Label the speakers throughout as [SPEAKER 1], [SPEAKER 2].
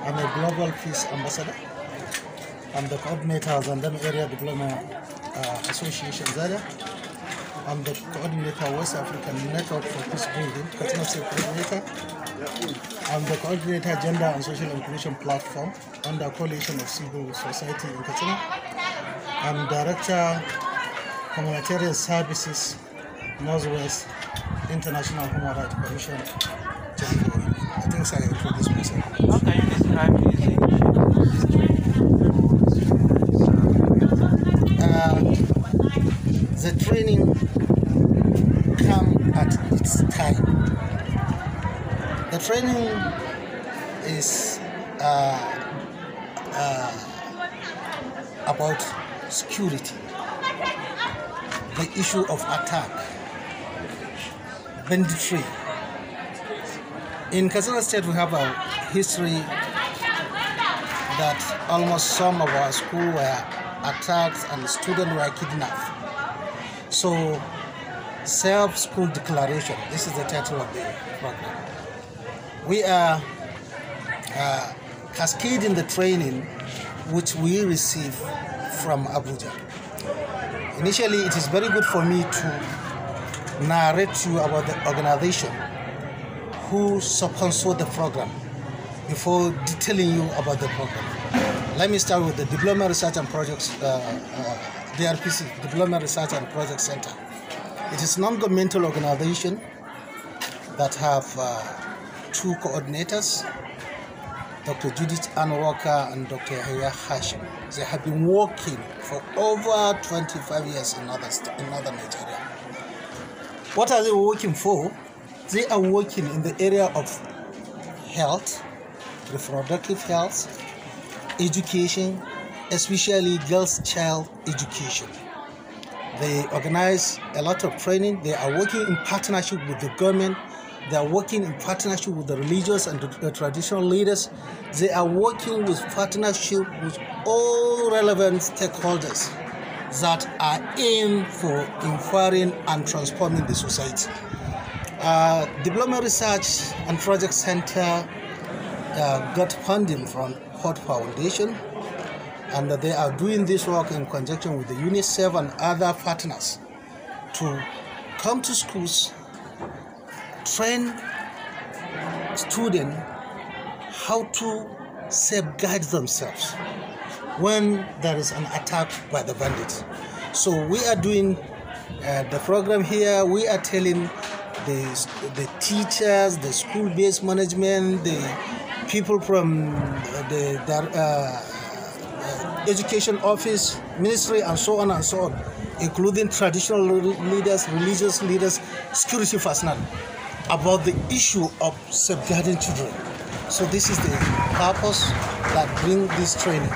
[SPEAKER 1] I'm a Global Peace Ambassador. I'm the coordinator of Zandam Area Development Association Zada. I'm the coordinator of West African Network for Peace Building, Katsina State coordinator. I'm the coordinator Gender and Social Inclusion Platform under Coalition of Civil Society in Katsina. I'm director Humanitarian Services Northwest International Human Rights Commission. I think I introduced myself.
[SPEAKER 2] How can you describe
[SPEAKER 1] the training come at its time. The training is about security, the issue of attack, banditry. In Katsina State, we have a history that almost some of our schools were attacked and students were kidnapped. So, self-school declaration, this is the title of the program. We are cascading the training which we receive from Abuja. Initially, it is very good for me to narrate to you about the organization who sponsored the program before detailing you about the program. Let me start with the Development Research and Projects, DRPC, Development Research and Project Center. It is a non-governmental organization that have two coordinators, Dr. Judith Ann Walker and Dr. Yahya Hashim. They have been working for over 25 years in northern Nigeria. What are they working for? They are working in the area of health, reproductive health, education, especially girls' child education. They organize a lot of training. They are working in partnership with the government. They are working in partnership with the religious and the traditional leaders. They are working with partnership with all relevant stakeholders that are aimed for empowering and transforming the society. Development Research and Project Center got funding from Port Foundation, and they are doing this work in conjunction with the UNICEF and other partners to come to schools, train students how to safeguard themselves when there is an attack by the bandits. So we are doing the program here. We are telling the teachers, the school-based management, the people from the education office, ministry, and so on, including traditional leaders, religious leaders, security personnel, about the issue of safeguarding children. So this is the purpose that brings this training.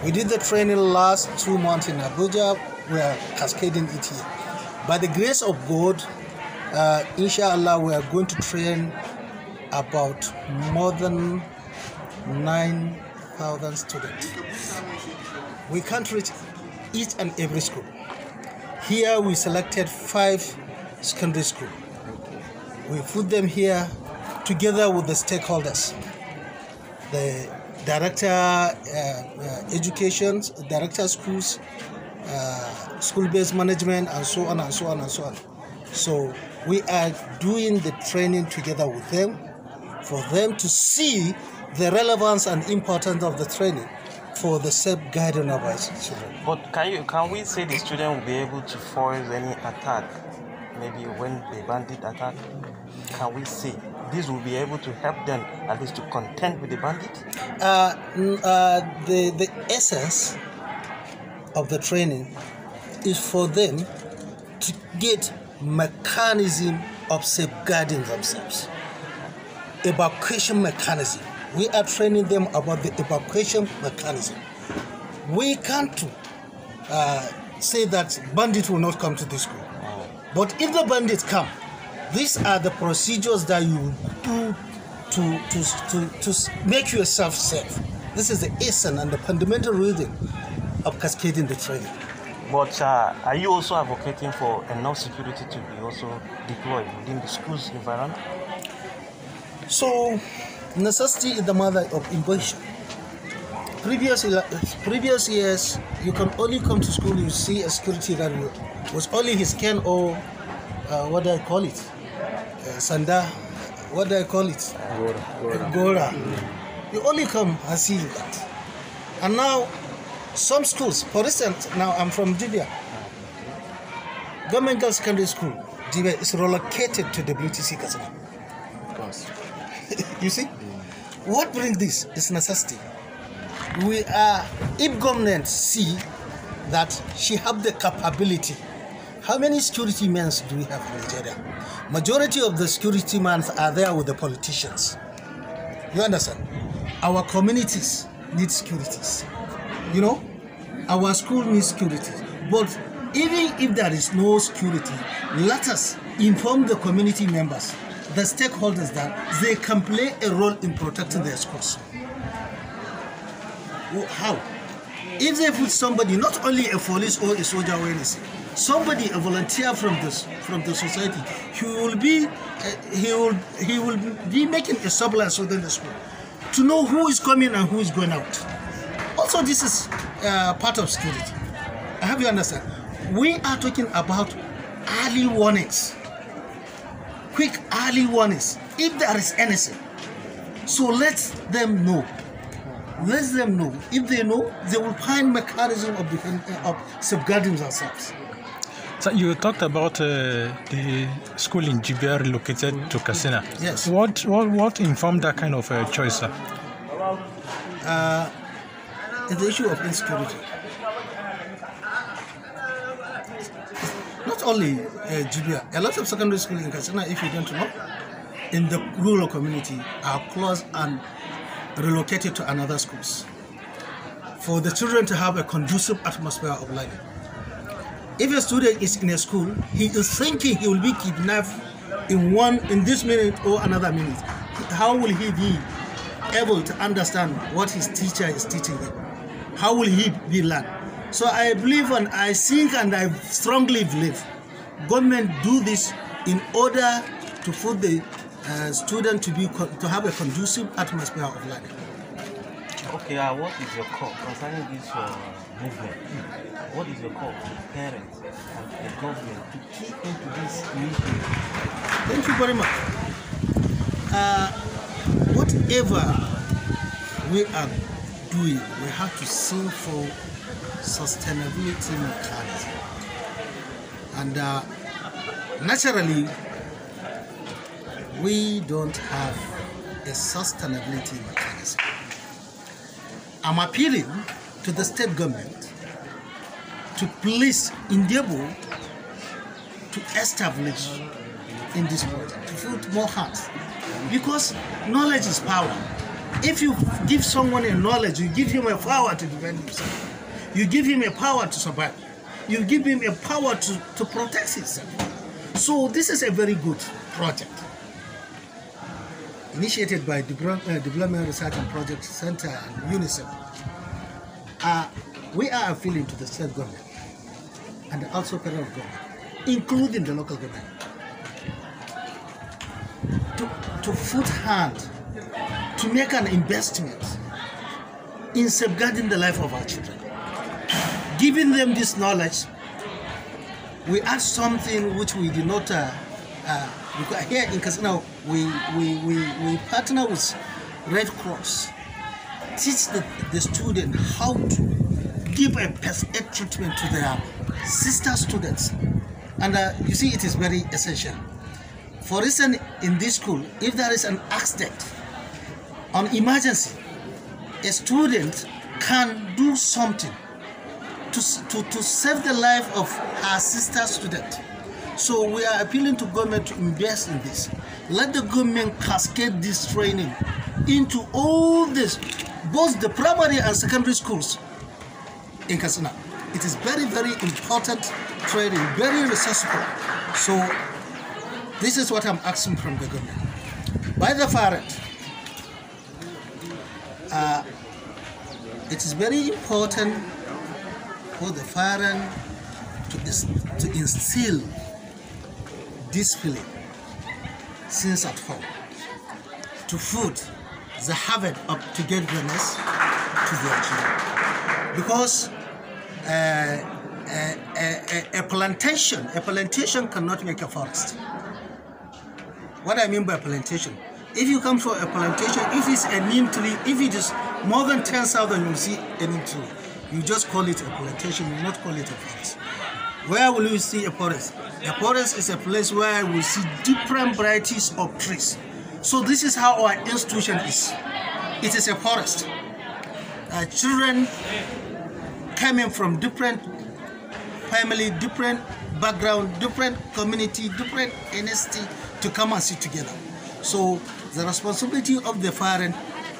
[SPEAKER 1] We did the training last 2 months in Abuja. We are cascading it here. By the grace of God, inshallah, we are going to train about more than 9,000 students. We can't reach each and every school. Here we selected 5 secondary schools. We put them here together with the stakeholders, the director education, director schools, school-based management, and so on and so on and so on. So we are doing the training together with them for them to see the relevance and importance of the training for the safeguarding of our children.
[SPEAKER 2] But can we say the student will be able to force any attack? Maybe when the bandit attack, can we say this will be able to help them at least to contend with the bandit?
[SPEAKER 1] The essence of the training is for them to get mechanism of safeguarding themselves. Evacuation mechanism. We are training them about the evacuation mechanism. We can't say that bandits will not come to the school. But if the bandits come, these are the procedures that you do to make yourself safe. This is the essence and the fundamental reason of cascading the training.
[SPEAKER 2] But are you also advocating for enough security to be also deployed within the school's environment?
[SPEAKER 1] So necessity is the mother of invention. Previous years, you can only come to school, you see a security guard was only his can or what do I call it? Sanda, what do I call it? Gora. You only come and see that. And now, some schools, for instance, now I'm from Dibia. Government Girls Secondary School, Dibia, is relocated to WTC Kasana.
[SPEAKER 3] Of course.
[SPEAKER 1] You see? What brings this is necessity. If government see that she have the capability, how many security men do we have in Nigeria? Majority of the security men are there with the politicians. You understand? Our communities need securities. You know, our school needs security. But even if there is no security, let us inform the community members, the stakeholders, that they can play a role in protecting their schools. How? If they put somebody, not only a police or a soldier or anything, somebody, a volunteer from the society, he will be making a surveillance within the school to know who is coming and who is going out. Also, this is part of security. I hope you understand. We are talking about early warnings, quick early warnings, if there is anything. So let them know. Let them know. If they know, they will find mechanism of safeguarding themselves.
[SPEAKER 4] So you talked about the school in Jibia relocated to Katsina.
[SPEAKER 1] Yes.
[SPEAKER 4] What informed that kind of choice, sir?
[SPEAKER 1] It's the issue of insecurity. Not only Jibia, a lot of secondary schools in Katsina, if you don't know, in the rural community are closed and relocated to another schools for the children to have a conducive atmosphere of learning. If a student is in a school, he is thinking he will be kidnapped in this minute or another minute. How will he be able to understand what his teacher is teaching him? How will he be learned? So I believe and I think and I strongly believe government do this in order to put the student to have a conducive atmosphere of learning.
[SPEAKER 2] Okay, what is your call concerning this movement? What is your call to the parents and to the government to keep into this movement?
[SPEAKER 1] Thank you very much. Whatever we are doing, we have to sing for sustainability mechanism. And naturally, we don't have a sustainability mechanism. I'm appealing to the state government to please endeavor to establish in this project, to put more hands. Because knowledge is power. If you give someone a knowledge, you give him a power to defend himself. You give him a power to survive. You give him a power to protect himself. So this is a very good project. Initiated by Development Research and Project Center and UNICEF. We are appealing to the state government and also federal government, including the local government, to put hand, to make an investment in safeguarding the life of our children. Giving them this knowledge, we add something which we did not here in Katsina, we partner with Red Cross, teach the student how to give a first aid treatment to their sister students. And you see, it is very essential. For instance, in this school, if there is an accident, on emergency, a student can do something to save the life of her sister student. So we are appealing to government to invest in this. Let the government cascade this training into all this, both the primary and secondary schools in Katsina. It is very, very important training, very resourceful. So this is what I'm asking from the government. By the parent, it is very important for the parent to instill discipline since at home, to food the habit of togetherness to their children. Because a plantation cannot make a forest. What I mean by plantation, if you come to a plantation, if it's a neem tree, if it is more than 10,000, you see a neem tree. You just call it a plantation, you not call it a forest. Where will you see a forest? A forest is a place where we see different varieties of trees. So this is how our institution is. It is a forest. Children coming from different family, different background, different community, different ethnicity to come and sit together. So the responsibility of the parent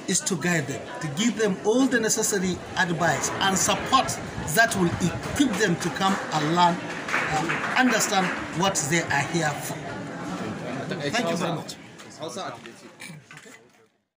[SPEAKER 1] is to guide them, to give them all the necessary advice and support that will equip them to come and learn and understand what they are here for. Thank you very much.